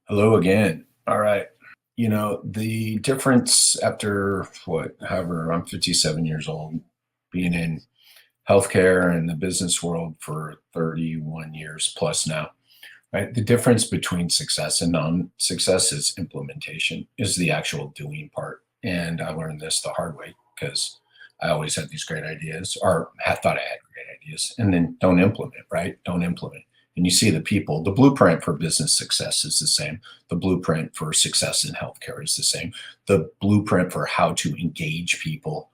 Hello again. All right. The difference after however, I'm 57 years old, being in healthcare and the business world for 31 years plus now, right? The difference between success and non-success is implementation, is the actual doing part. And I learned this the hard way because I always had these great ideas or had thought I had great ideas and then don't implement, right? Don't implement. And you see the people, the blueprint for business success is the same. The blueprint for success in healthcare is the same. The blueprint for how to engage people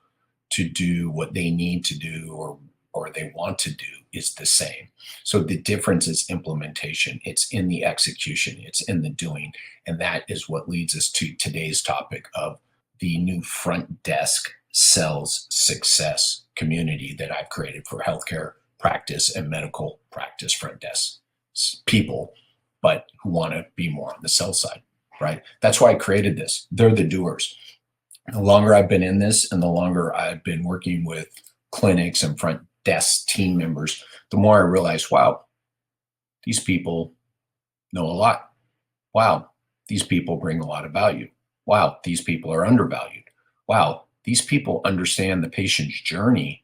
to do what they need to do or they want to do is the same. So the difference is implementation. It's in the execution, it's in the doing. And that is what leads us to today's topic of the new front desk sales success community that I've created for healthcare practice and medical practice front desk people, but who want to be more on the sell side, right? That's why I created this. They're the doers. The longer I've been in this and the longer I've been working with clinics and front desk team members, the more I realize, wow, these people know a lot. Wow, these people bring a lot of value. Wow, these people are undervalued. Wow, these people understand the patient's journey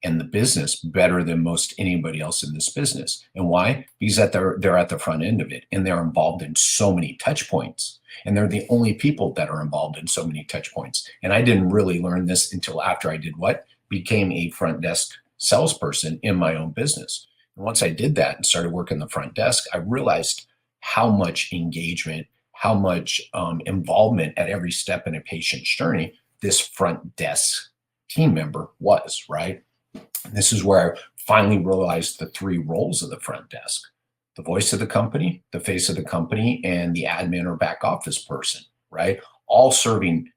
and the business better than most anybody else in this business. And why? Because they're at the front end of it and they're involved in so many touch points. And they're the only people that are involved in so many touch points. And I didn't really learn this until after I did what? Became a front desk salesperson in my own business. And once I did that and started working the front desk, I realized how much engagement, how much involvement at every step in a patient's journey this front desk team member was, right? And this is where I finally realized the three roles of the front desk: the voice of the company, the face of the company, and the admin or back office person, right? All serving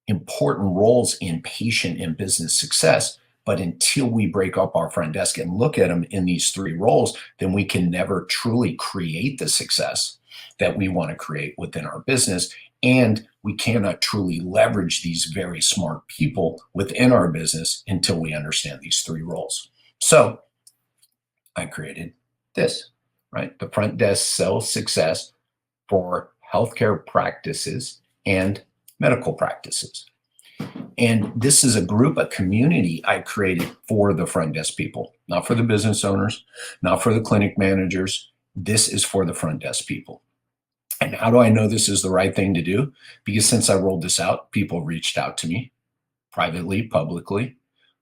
important roles in patient and business success. But until we break up our front desk and look at them in these three roles, then we can never truly create the success that we want to create within our business. And we cannot truly leverage these very smart people within our business until we understand these three roles. So I created this, right? The front desk sales success for healthcare practices and medical practices. And this is a group, a community I created for the front desk people, not for the business owners, not for the clinic managers. This is for the front desk people. And how do I know this is the right thing to do? Because since I rolled this out, people reached out to me privately, publicly,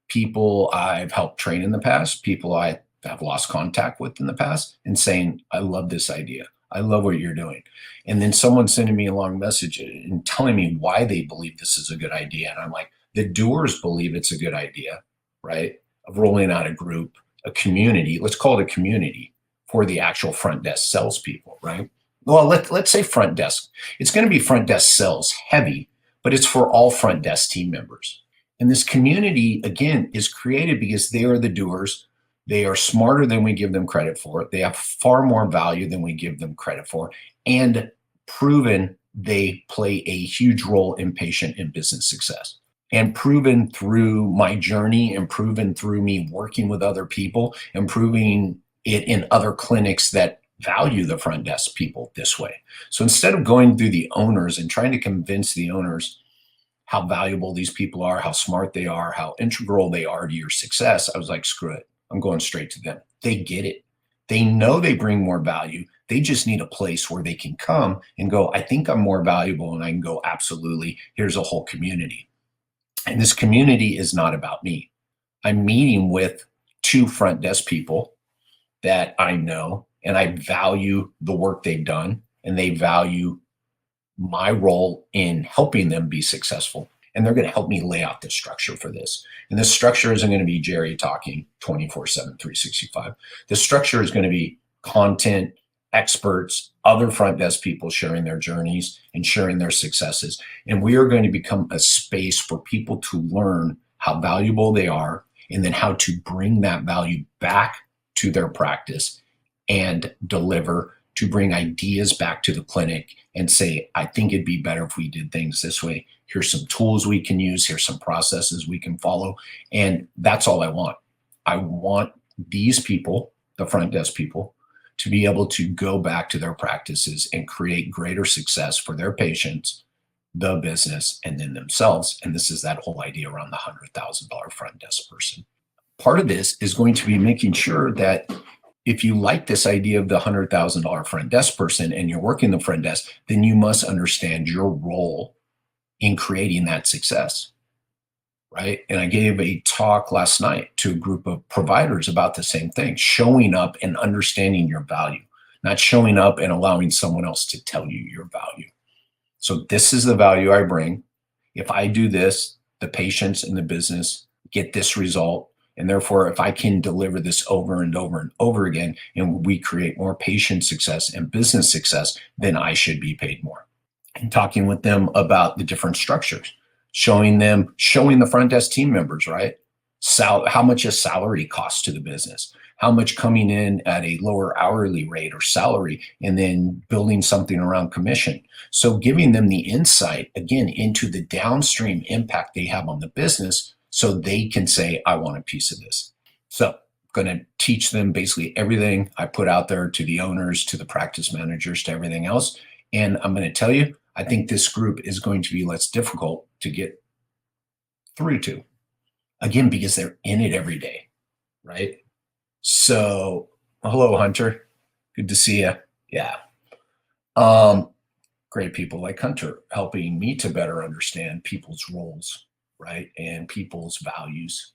people I've helped train in the past, people I have lost contact with in the past, and saying, I love this idea. I love what you're doing. And then someone sending me a long message and telling me why they believe this is a good idea. And I'm like, the doers believe it's a good idea, right? Of rolling out a group, a community, let's call it a community for the actual front desk salespeople, right? Well, let's say front desk. It's going to be front desk sales heavy, but it's for all front desk team members. And this community, again, is created because they are the doers. They are smarter than we give them credit for. They have far more value than we give them credit for, and proven they play a huge role in patient and business success. And proven through my journey and proven through me working with other people and proving it in other clinics that value the front desk people this way. So instead of going through the owners and trying to convince the owners how valuable these people are, how smart they are, how integral they are to your success, I was like, screw it. I'm going straight to them. They get it. They know they bring more value. They just need a place where they can come and go, I think I'm more valuable. And I can go, absolutely. Here's a whole community. And this community is not about me. I'm meeting with two front desk people that I know, and I value the work they've done, and they value my role in helping them be successful. And they're going to help me lay out the structure for this. And this structure isn't going to be Jerry talking 24/7, 365. The structure is going to be content, experts, other front desk people sharing their journeys and sharing their successes. And we are going to become a space for people to learn how valuable they are and then how to bring that value back to their practice and deliver, to bring ideas back to the clinic and say, I think it'd be better if we did things this way. Here's some tools we can use. Here's some processes we can follow. And that's all I want. I want these people, the front desk people, to be able to go back to their practices and create greater success for their patients, the business, and then themselves. And this is that whole idea around the $100,000 front desk person. Part of this is going to be making sure that if you like this idea of the $100,000 front desk person and you're working the front desk, then you must understand your role in creating that success, right? And I gave a talk last night to a group of providers about the same thing, showing up and understanding your value, not showing up and allowing someone else to tell you your value. So this is the value I bring. If I do this, the patients and the business get this result. And therefore, if I can deliver this over and over and over again, and we create more patient success and business success, then I should be paid more. And talking with them about the different structures, showing the front desk team members, right? How much a salary costs to the business, how much coming in at a lower hourly rate or salary, and then building something around commission. So giving them the insight, again, into the downstream impact they have on the business, so they can say, I want a piece of this. So I'm going to teach them basically everything I put out there to the owners, to the practice managers, to everything else. And I'm going to tell you, I think this group is going to be less difficult to get through to. Again, because they're in it every day, right? So, hello, Hunter. Good to see you. Yeah. Great people like Hunter helping me to better understand people's roles, right? And people's values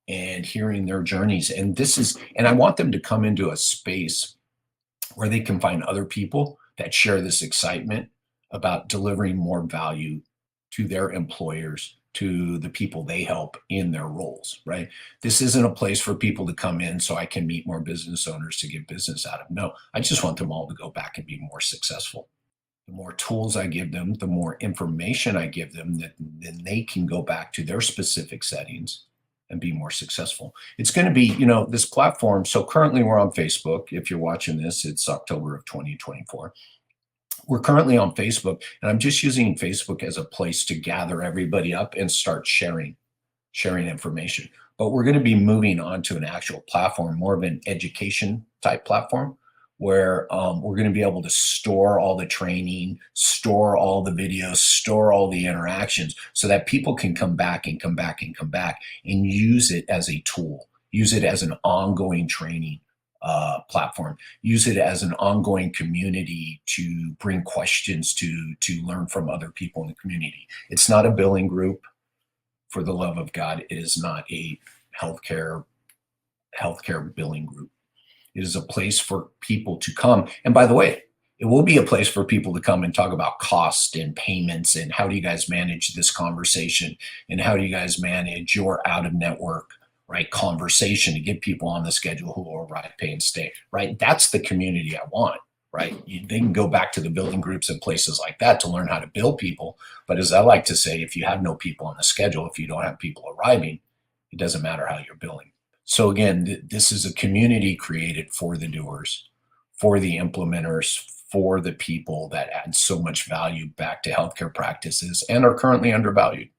and hearing their journeys. And I want them to come into a space where they can find other people that share this excitement about delivering more value to their employers, to the people they help in their roles, right? This isn't a place for people to come in so I can meet more business owners to get business out of them. No, I just want them all to go back and be more successful. The more tools I give them, the more information I give them, then they can go back to their specific settings and be more successful. It's going to be, this platform. So currently we're on Facebook. If you're watching this, it's October of 2024. We're currently on Facebook, and I'm just using Facebook as a place to gather everybody up and start sharing information. But we're going to be moving on to an actual platform, more of an education type platform, where we're going to be able to store all the training, store all the videos, store all the interactions, so that people can come back and come back and come back and use it as a tool, use it as an ongoing training platform, use it as an ongoing community to bring questions to learn from other people in the community. It's not a billing group, for the love of God. It is not a healthcare billing group. It is a place for people to come. And by the way, it will be a place for people to come and talk about cost and payments and how do you guys manage this conversation and how do you guys manage your out of network, right, conversation to get people on the schedule who will arrive, pay, and stay, right? That's the community I want, right? They can go back to the building groups and places like that to learn how to build people. But as I like to say, if you have no people on the schedule, if you don't have people arriving, it doesn't matter how you're building. So again, this is a community created for the doers, for the implementers, for the people that add so much value back to healthcare practices and are currently undervalued.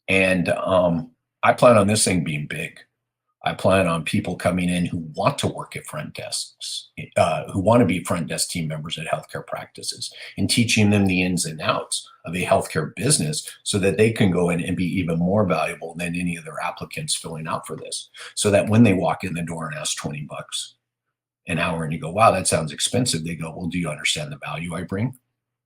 And I plan on this thing being big. I plan on people coming in who want to work at front desks, who want to be front desk team members at healthcare practices, and teaching them the ins and outs of a healthcare business so that they can go in and be even more valuable than any of their applicants filling out for this. So that when they walk in the door and ask $20 an hour and you go, wow, that sounds expensive. They go, well, do you understand the value I bring?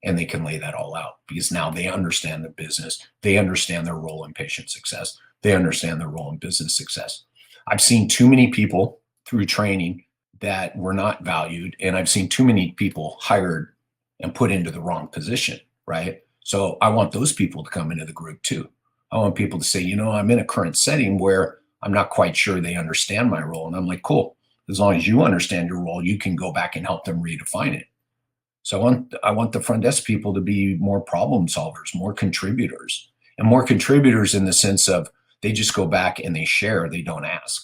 And they can lay that all out because now they understand the business. They understand their role in patient success. They understand their role in business success. I've seen too many people through training that were not valued, and I've seen too many people hired and put into the wrong position, right? So I want those people to come into the group too. I want people to say, I'm in a current setting where I'm not quite sure they understand my role. And I'm like, cool. As long as you understand your role, you can go back and help them redefine it. So I want the front desk people to be more problem solvers, more contributors, and more contributors in the sense of they just go back and they share, they don't ask,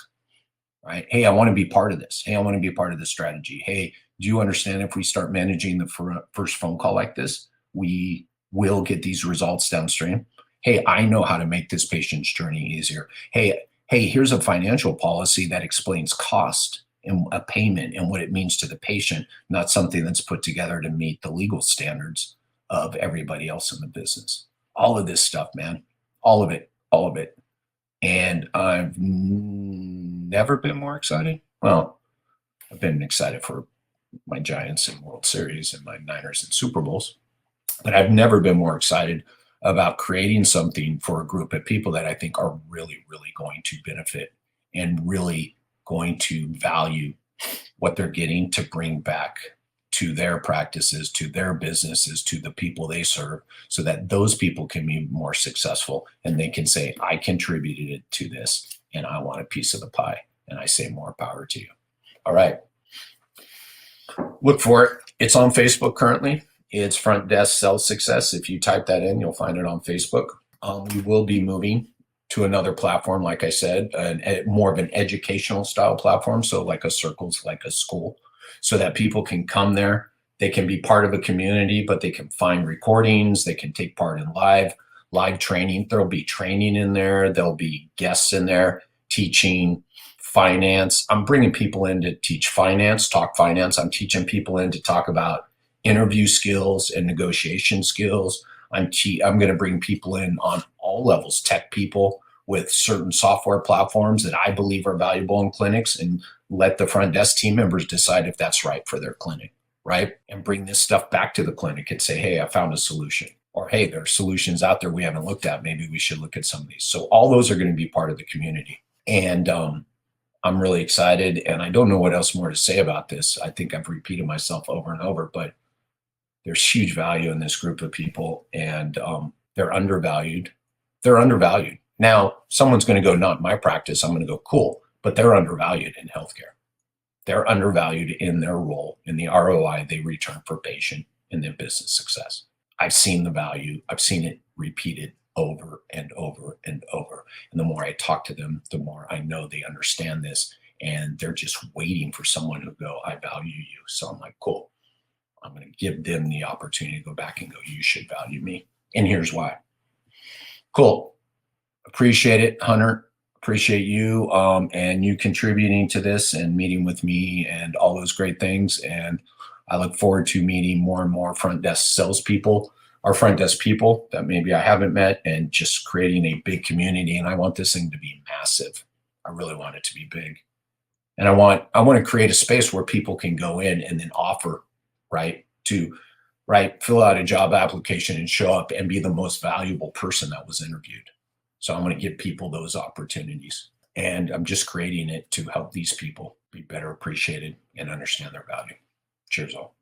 right? Hey, I want to be part of this. Hey, I want to be a part of this strategy. Hey, do you understand if we start managing the first phone call like this, we will get these results downstream? Hey, I know how to make this patient's journey easier. Hey, here's a financial policy that explains cost and a payment and what it means to the patient, not something that's put together to meet the legal standards of everybody else in the business. All of this stuff, man, all of it, all of it. And I've never been more excited. Well, I've been excited for my Giants in World Series and my Niners in Super Bowls, but I've never been more excited about creating something for a group of people that I think are really, really going to benefit and really going to value what they're getting to bring back to their practices, to their businesses, to the people they serve, so that those people can be more successful and they can say, I contributed to this and I want a piece of the pie. And I say more power to you. All right. Look for it. It's on Facebook currently. It's Front Desk Sales Success. If you type that in, you'll find it on Facebook. We will be moving to another platform, like I said, more of an educational style platform. So like a circle's like a school, so that people can come there. They can be part of a community, but they can find recordings. They can take part in live training. There'll be training in there. There'll be guests in there teaching finance. I'm bringing people in to teach finance, talk finance. I'm teaching people in to talk about interview skills and negotiation skills. I'm going to bring people in on all levels, tech people with certain software platforms that I believe are valuable in clinics, and let the front desk team members decide if that's right for their clinic, right? And bring this stuff back to the clinic and say, hey, I found a solution. Or, hey, there are solutions out there we haven't looked at. Maybe we should look at some of these. So all those are going to be part of the community. And I'm really excited. And I don't know what else more to say about this. I think I've repeated myself over and over, but there's huge value in this group of people, and they're undervalued. They're undervalued. Now, someone's going to go, not my practice. I'm going to go, cool, but they're undervalued in healthcare. They're undervalued in their role, in the ROI they return for patient and their business success. I've seen the value. I've seen it repeated over and over and over. And the more I talk to them, the more I know they understand this, and they're just waiting for someone who go, I value you. So I'm like, cool. I'm going to give them the opportunity to go back and go, you should value me. And here's why. Cool. Appreciate it, Hunter. Appreciate you and you contributing to this and meeting with me and all those great things. And I look forward to meeting more and more front desk salespeople, or front desk people that maybe I haven't met, and just creating a big community. And I want this thing to be massive. I really want it to be big. And I want to create a space where people can go in and then offer, fill out a job application and show up and be the most valuable person that was interviewed. So I'm going to give people those opportunities, and I'm just creating it to help these people be better appreciated and understand their value. Cheers all.